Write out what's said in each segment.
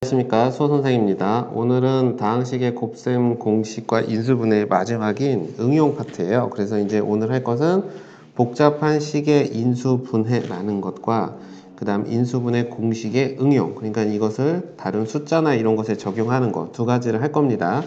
안녕하십니까, 수호 선생입니다. 오늘은 다항식의 곱셈 공식과 인수분해의 마지막인 응용 파트예요. 그래서 이제 오늘 할 것은 복잡한 식의 인수분해라는 것과 그 다음 인수분해 공식의 응용, 그러니까 이것을 다른 숫자나 이런 것에 적용하는 것 두 가지를 할 겁니다.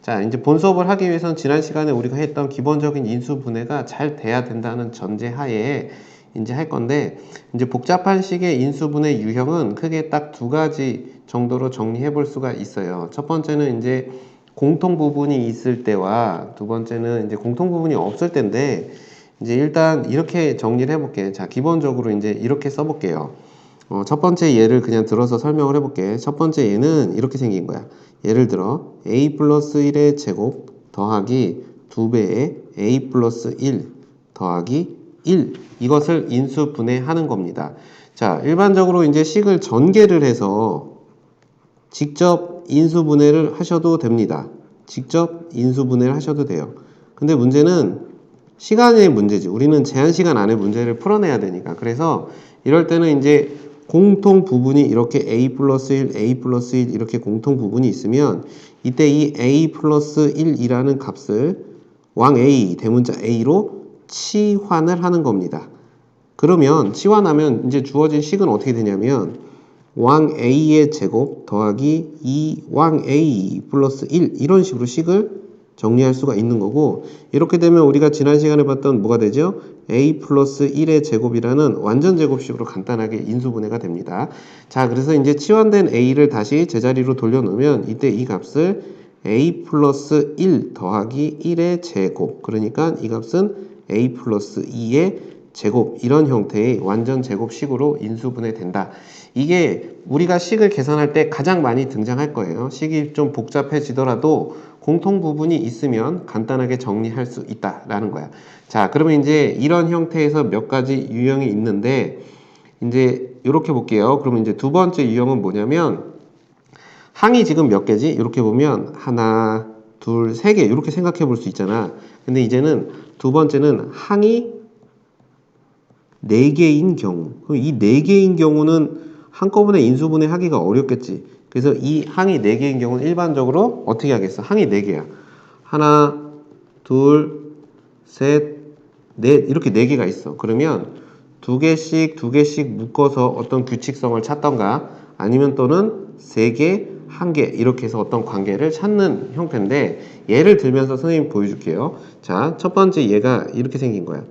자, 이제 본 수업을 하기 위해서는 지난 시간에 우리가 했던 기본적인 인수분해가 잘 돼야 된다는 전제 하에 이제 할 건데, 이제 복잡한 식의 인수분해 유형은 크게 딱 두 가지 정도로 정리해 볼 수가 있어요. 첫 번째는 이제 공통 부분이 있을 때와 두 번째는 이제 공통 부분이 없을 때인데, 이제 일단 이렇게 정리를 해볼게. 자, 기본적으로 이제 이렇게 써볼게요. 첫 번째 예를 그냥 들어서 설명을 해볼게. 첫 번째 예는 이렇게 생긴 거야. 예를 들어 a 플러스 1의 제곱 더하기 2배의 a 플러스 1 더하기 1, 이것을 인수분해하는 겁니다. 자, 일반적으로 이제 식을 전개를 해서 직접 인수분해를 하셔도 됩니다. 직접 인수분해를 하셔도 돼요. 근데 문제는 시간의 문제지. 우리는 제한 시간 안에 문제를 풀어내야 되니까. 그래서 이럴 때는 이제 공통 부분이 이렇게 a 플러스 1, a 플러스 1 이렇게 공통 부분이 있으면 이때 이 a 플러스 1이라는 값을 왕 a, 대문자 a로 치환을 하는 겁니다. 그러면 치환하면 이제 주어진 식은 어떻게 되냐면 왕 a의 제곱 더하기 2왕 a 플러스 1 이런 식으로 식을 정리할 수가 있는 거고, 이렇게 되면 우리가 지난 시간에 봤던 뭐가 되죠? a 플러스 1의 제곱이라는 완전 제곱식으로 간단하게 인수분해가 됩니다. 자, 그래서 이제 치환된 a를 다시 제자리로 돌려놓으면 이때 이 값을 a 플러스 1 더하기 1의 제곱, 그러니까 이 값은 a 플러스 2의 제곱, 이런 형태의 완전 제곱식으로 인수분해 된다. 이게 우리가 식을 계산할 때 가장 많이 등장할 거예요. 식이 좀 복잡해지더라도 공통 부분이 있으면 간단하게 정리할 수 있다라는 거야. 자, 그러면 이제 이런 형태에서 몇 가지 유형이 있는데, 이제 이렇게 볼게요. 그러면 이제 두 번째 유형은 뭐냐면, 항이 지금 몇 개지? 이렇게 보면 하나, 둘, 세 개 이렇게 생각해 볼 수 있잖아. 근데 이제는 두 번째는 항이 4개인 경우. 그럼 이 4개인 경우는 한꺼번에 인수분해 하기가 어렵겠지. 그래서 이 항이 4개인 경우는 일반적으로 어떻게 하겠어? 항이 4개야. 하나, 둘, 셋, 넷, 이렇게 4개가 있어. 그러면 두 개씩 묶어서 어떤 규칙성을 찾던가, 아니면 또는 3개, 1개 이렇게 해서 어떤 관계를 찾는 형태인데, 예를 들면서 선생님 보여줄게요. 자, 첫 번째 얘가 이렇게 생긴 거야.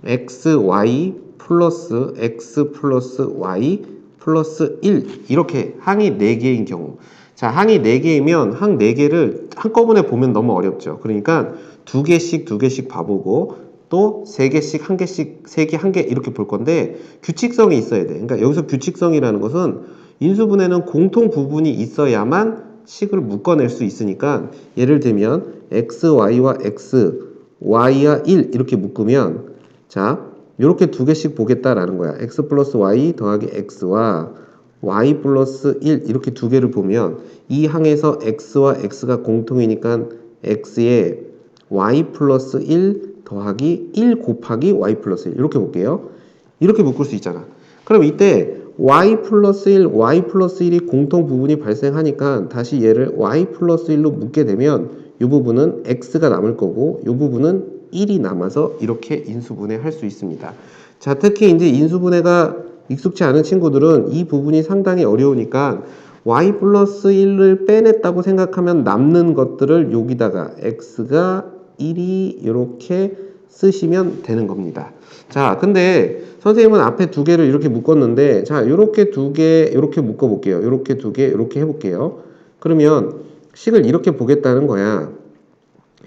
xy 플러스 x 플러스 y 플러스 1, 이렇게 항이 4개인 경우. 자, 항이 4개이면 항 4개를 한꺼번에 보면 너무 어렵죠. 그러니까 두 개씩 봐보고, 또 3개씩, 1개씩, 3개, 1개 이렇게 볼 건데 규칙성이 있어야 돼. 그러니까 여기서 규칙성이라는 것은 인수분해는 공통 부분이 있어야만 식을 묶어낼 수 있으니까, 예를 들면 xy와 x, y와 1 이렇게 묶으면, 자, 이렇게 두 개씩 보겠다라는 거야. x 플러스 y 더하기 x와 y 플러스 1 이렇게 두 개를 보면 이 항에서 x와 x가 공통이니까 x에 y 플러스 1 더하기 1 곱하기 y 플러스 1 이렇게 볼게요. 이렇게 묶을 수 있잖아. 그럼 이때 y 플러스 1, y 플러스 1이 공통 부분이 발생하니까 다시 얘를 y 플러스 1로 묶게 되면 이 부분은 x가 남을 거고 이 부분은 1이 남아서 이렇게 인수분해 할 수 있습니다. 자, 특히 이제 인수분해가 익숙치 않은 친구들은 이 부분이 상당히 어려우니까 y 플러스 1을 빼냈다고 생각하면 남는 것들을 여기다가 x가 1이 이렇게 쓰시면 되는 겁니다. 자, 근데 선생님은 앞에 두 개를 이렇게 묶었는데, 자, 이렇게 두 개 이렇게 묶어 볼게요. 이렇게 두 개 이렇게 해볼게요. 그러면 식을 이렇게 보겠다는 거야.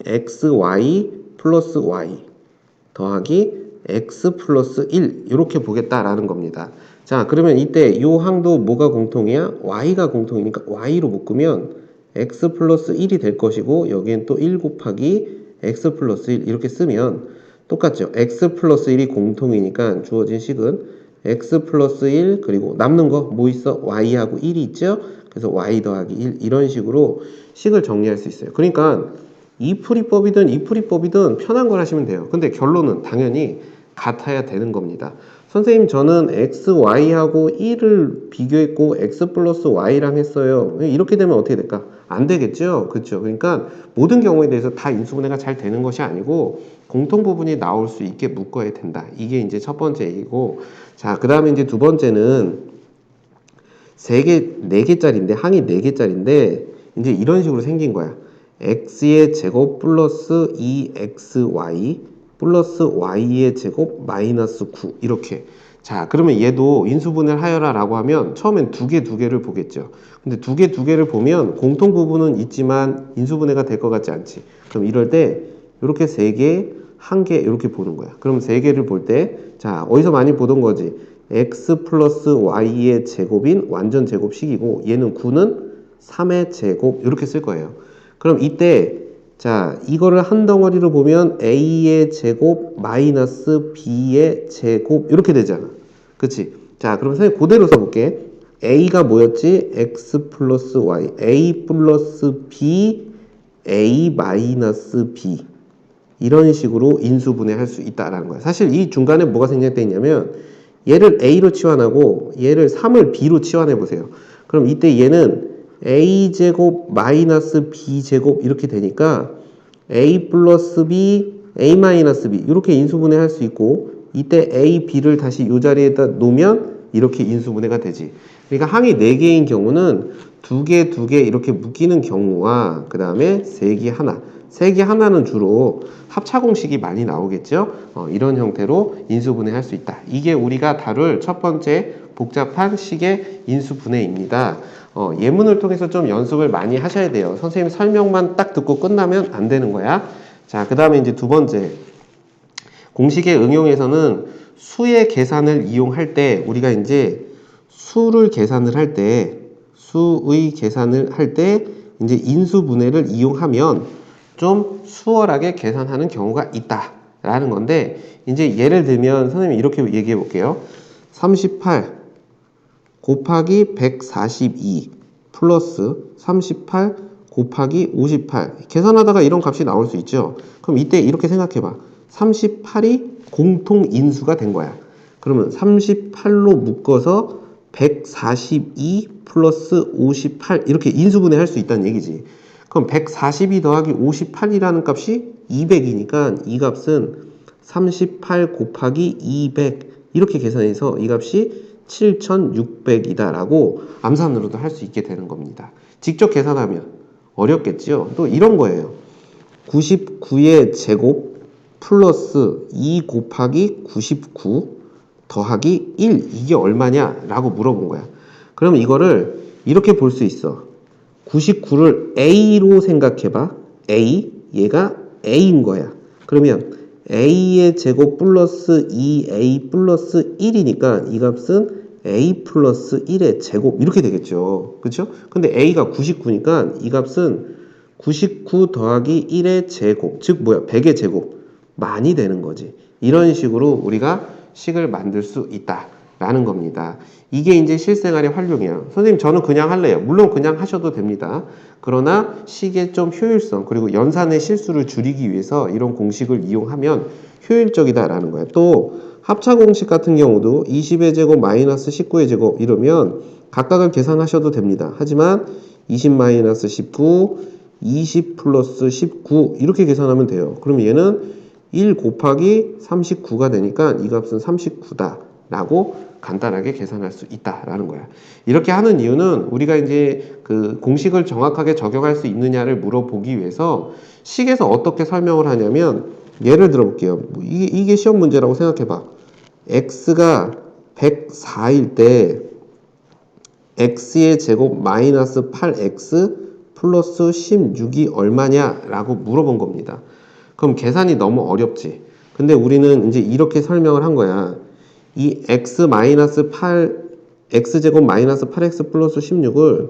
xy 플러스 y 더하기 x 플러스 1 이렇게 보겠다라는 겁니다. 자, 그러면 이때 이 항도 뭐가 공통이야? y가 공통이니까 y로 묶으면 x 플러스 1이 될 것이고, 여기엔 또 1 곱하기 x 플러스 1 이렇게 쓰면 똑같죠. x 플러스 1이 공통이니까 주어진 식은 x 플러스 1, 그리고 남는 거 뭐 있어? y하고 1이 있죠? 그래서 y 더하기 1 이런 식으로 식을 정리할 수 있어요. 그러니까 이 풀이법이든 이 풀이법이든 편한 걸 하시면 돼요. 근데 결론은 당연히 같아야 되는 겁니다. 선생님 저는 x, y하고 1을 비교했고 x 플러스 y랑 했어요. 이렇게 되면 어떻게 될까? 안 되겠죠? 그렇죠? 그러니까 모든 경우에 대해서 다 인수분해가 잘 되는 것이 아니고 공통 부분이 나올 수 있게 묶어야 된다. 이게 이제 첫 번째 얘기고, 자, 그 다음에 이제 두 번째는 4개짜리인데, 항이 4개짜리인데, 이제 이런 식으로 생긴 거야. x의 제곱 플러스 2xy 플러스 y의 제곱 마이너스 9 이렇게. 자, 그러면 얘도 인수분해를 하여라 라고 하면 처음엔 두 개를 보겠죠. 근데 두 개를 보면 공통 부분은 있지만 인수분해가 될 것 같지 않지. 그럼 이럴 때 이렇게 3개, 1개 이렇게 보는 거야. 그럼 3개를 볼 때, 자, 어디서 많이 보던 거지. x 플러스 y의 제곱인 완전 제곱식이고 얘는 9는 3의 제곱 이렇게 쓸 거예요. 그럼 이때 자 이거를 한 덩어리로 보면 a의 제곱 마이너스 b의 제곱 이렇게 되잖아. 그치? 자 그럼 선생님 그대로 써볼게. a가 뭐였지? x 플러스 y a 플러스 b a 마이너스 b 이런 식으로 인수분해 할 수 있다라는 거야. 사실 이 중간에 뭐가 생략돼 있냐면 얘를 a로 치환하고 얘를 3을 b로 치환해 보세요. 그럼 이때 얘는 a제곱 마이너스 b제곱 이렇게 되니까 a 플러스 b, a 마이너스 b 이렇게 인수분해 할 수 있고 이때 a, b를 다시 이 자리에다 놓으면 이렇게 인수분해가 되지. 그러니까 항이 4개인 경우는 2개 이렇게 묶이는 경우와 그 다음에 3개 하나 3개 하나는 주로 합차공식이 많이 나오겠죠. 이런 형태로 인수분해 할 수 있다. 이게 우리가 다룰 첫 번째 복잡한 식의 인수분해입니다. 예문을 통해서 좀 연습을 많이 하셔야 돼요. 선생님 설명만 딱 듣고 끝나면 안 되는 거야. 자, 그 다음에 이제 두 번째. 공식의 응용에서는 수의 계산을 이용할 때, 우리가 이제 수의 계산을 할 때, 이제 인수분해를 이용하면 좀 수월하게 계산하는 경우가 있다라는 건데, 이제 예를 들면 선생님이 이렇게 얘기해 볼게요. 38 곱하기 142 플러스 38 곱하기 58 계산하다가 이런 값이 나올 수 있죠. 그럼 이때 이렇게 생각해 봐. 38이 공통인수가 된 거야. 그러면 38로 묶어서 142 플러스 58 이렇게 인수분해 할 수 있다는 얘기지. 그럼 142 더하기 58이라는 값이 200이니까 이 값은 38 곱하기 200 이렇게 계산해서 이 값이 7600이다 라고 암산으로도 할 수 있게 되는 겁니다. 직접 계산하면 어렵겠죠. 또 이런 거예요. 99의 제곱 플러스 2 곱하기 99 더하기 1 이게 얼마냐 라고 물어본 거야. 그럼 이거를 이렇게 볼 수 있어. 99를 a로 생각해봐. a 얘가 a인 거야. 그러면 a의 제곱 플러스 2a 플러스 1이니까 이 값은 a 플러스 1의 제곱 이렇게 되겠죠. 그렇죠? 근데 a가 99니까 이 값은 99 더하기 1의 제곱 즉 뭐야 100의 제곱 많이 되는 거지. 이런 식으로 우리가 식을 만들 수 있다라는 겁니다. 이게 이제 실생활의 활용이야. 선생님 저는 그냥 할래요. 물론 그냥 하셔도 됩니다. 그러나 식의 좀 효율성 그리고 연산의 실수를 줄이기 위해서 이런 공식을 이용하면 효율적이다라는 거야. 또 합차 공식 같은 경우도 20의 제곱 마이너스 19의 제곱 이러면 각각을 계산하셔도 됩니다. 하지만 20 마이너스 19, 20 플러스 19 이렇게 계산하면 돼요. 그러면 얘는 1 곱하기 39가 되니까 이 값은 39다 라고 간단하게 계산할 수 있다라는 거야. 이렇게 하는 이유는 우리가 이제 그 공식을 정확하게 적용할 수 있느냐를 물어보기 위해서 식에서 어떻게 설명을 하냐면 예를 들어 볼게요. 이게 시험 문제라고 생각해 봐. x가 104일 때 x의 제곱 마이너스 8x 플러스 16이 얼마냐 라고 물어본 겁니다. 그럼 계산이 너무 어렵지. 근데 우리는 이제 이렇게 설명을 한 거야. 이 x제곱 마이너스 8x 플러스 16을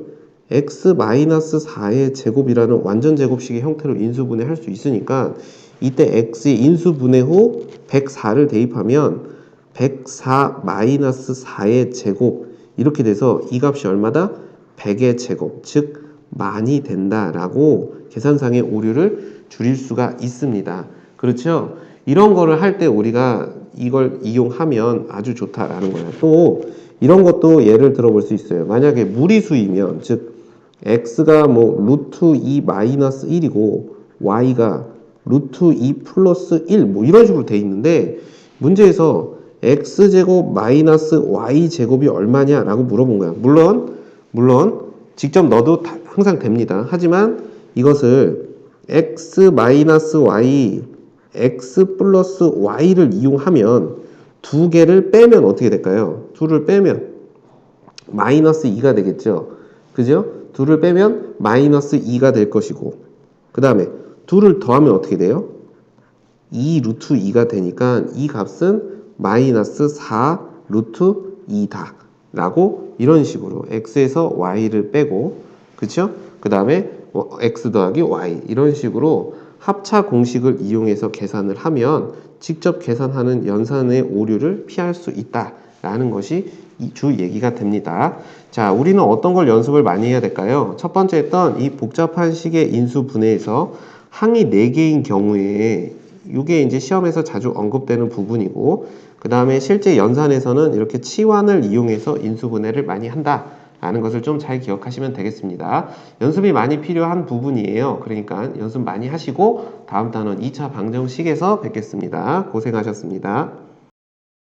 x 마이너스 4의 제곱이라는 완전 제곱식의 형태로 인수분해 할 수 있으니까 이때 x의 인수분해 후 104를 대입하면 104 마이너스 4의 제곱 이렇게 돼서 이 값이 얼마다? 100의 제곱 즉 많이 된다라고 계산상의 오류를 줄일 수가 있습니다. 그렇죠? 이런 거를 할 때 우리가 이걸 이용하면 아주 좋다라는 거예요. 또 이런 것도 예를 들어 볼 수 있어요. 만약에 무리수이면 즉 x가 뭐 루트 2 마이너스 1이고 y가 루트 2 플러스 1 뭐 이런 식으로 돼 있는데 문제에서 x제곱 마이너스 y제곱이 얼마냐 라고 물어본 거야. 물론 직접 넣어도 항상 됩니다. 하지만 이것을 x 마이너스 y x 플러스 y를 이용하면 두 개를 빼면 어떻게 될까요? 둘을 빼면 마이너스 2가 되겠죠. 그죠? 둘을 빼면 마이너스 2가 될 것이고 그 다음에 둘을 더하면 어떻게 돼요? 2 루트 2가 되니까 이 값은 마이너스 4 루트 2다 라고 이런 식으로 x에서 y를 빼고 그쵸? 그 다음에 x 더하기 y 이런 식으로 합차 공식을 이용해서 계산을 하면 직접 계산하는 연산의 오류를 피할 수 있다라는 것이 이 주 얘기가 됩니다. 자, 우리는 어떤 걸 연습을 많이 해야 될까요? 첫 번째 했던 이 복잡한 식의 인수 분해에서 항이 4개인 경우에 이게 이제 시험에서 자주 언급되는 부분이고 그 다음에 실제 연산에서는 이렇게 치환을 이용해서 인수분해를 많이 한다 라는 것을 좀 잘 기억하시면 되겠습니다. 연습이 많이 필요한 부분이에요. 그러니까 연습 많이 하시고 다음 단원 2차 방정식에서 뵙겠습니다. 고생하셨습니다.